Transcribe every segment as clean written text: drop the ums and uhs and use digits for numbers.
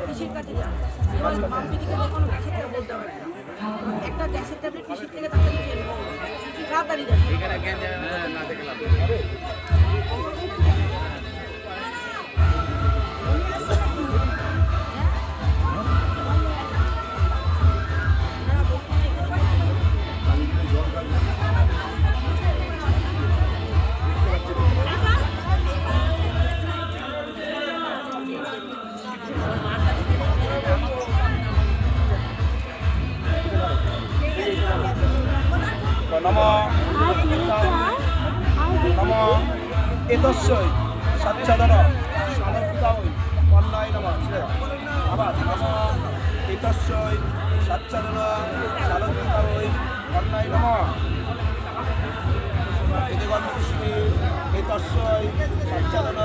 পিসির কাছে যান, এবার মাম্পিদিকে কোনো গ্যাসের ট্যাবলেট দেওয়া একটা গ্যাসের ট্যাবলেট পিসির থেকে তাড়াতাড়ি খেয়ে নেবো, তাড়াতাড়ি যাচ্ছে। নম এতস্যই সচ্ছদন সাধকিতাই অন্যায় নম আবার নম এতস্যই সচ্ছদন সাধকিতাই অন্যায় নম এদেগন্ধপুষ্পে এতস্যই সচ্ছদন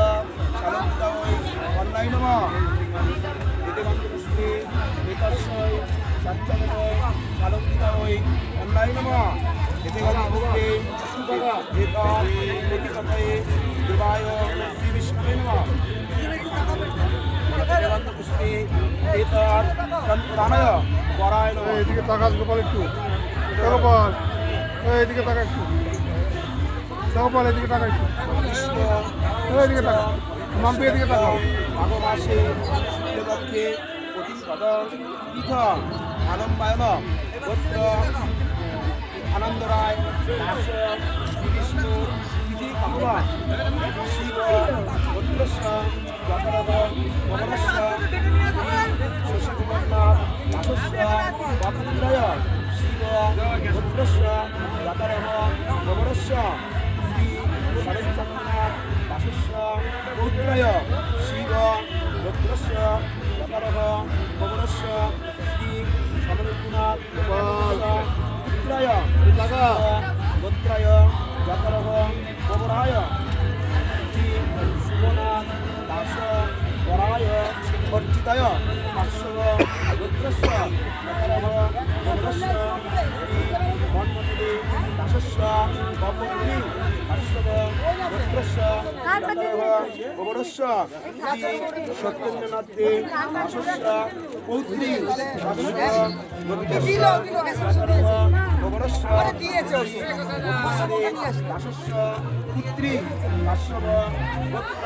সাধকিতাই অন্যায় নম এদেগন্ধপুষ্পে এতস্যই সচ্ছদন সাধকিতাই অন্যায় নম এদেগন্ধপুষ্পে প্রতিপদয়ে দেবায় শ্রী বিষ্ণুবে নমঃ এদেগন্ধপুষ্পে এতৎ সন্তানায় পরায় নমঃ। এদিকে তাকাস গোপাল একটু, গোপাল এইদিকে তাকা একটু, গোপাল এদিকে তাকা একটু, কৃষ্ণ এইদিকে তাকা, মাম্পি এদিকে তাকাও। মাঘ মাসে শুক্লপক্ষে প্রতিপদ তীর্থ আনম্বায়ন গোত্র আনন্দ রায় দাস শ্রীবিষ্ণু তিথি কামবা শিব গোত্রস্য যতরব ভবনস্য শশীকুমারনাথ দাসস্য বপুত্রয় শিব গোত্রস্য যতরব ভবনস্য শ্রী শরৎচন্দ্রনাথ দাসস্য পৌত্রয় শিব গোত্রস্য যতরব ভবনস্য শ্রী সমরনাথ পুত্রায় গোত্রায় যতরহ গোবরায় শ্রী সুমনাথ দাস বরায় বর্জিতায় পার্শ্বব গোত্রস্য যতরহ গোবরস্য শ্রী মন্মথে দাসস্য বপুত্রী পার্শ্বব গোত্রস্য যতরহ গোবরস্য শ্রী সত্যেন্দ্রনাথে দাসস্য পৌত্রী পার্শ্বব গোত্রস্য গোবরস্য দাসস্য পুত্রী কাশ্যপ গোত্র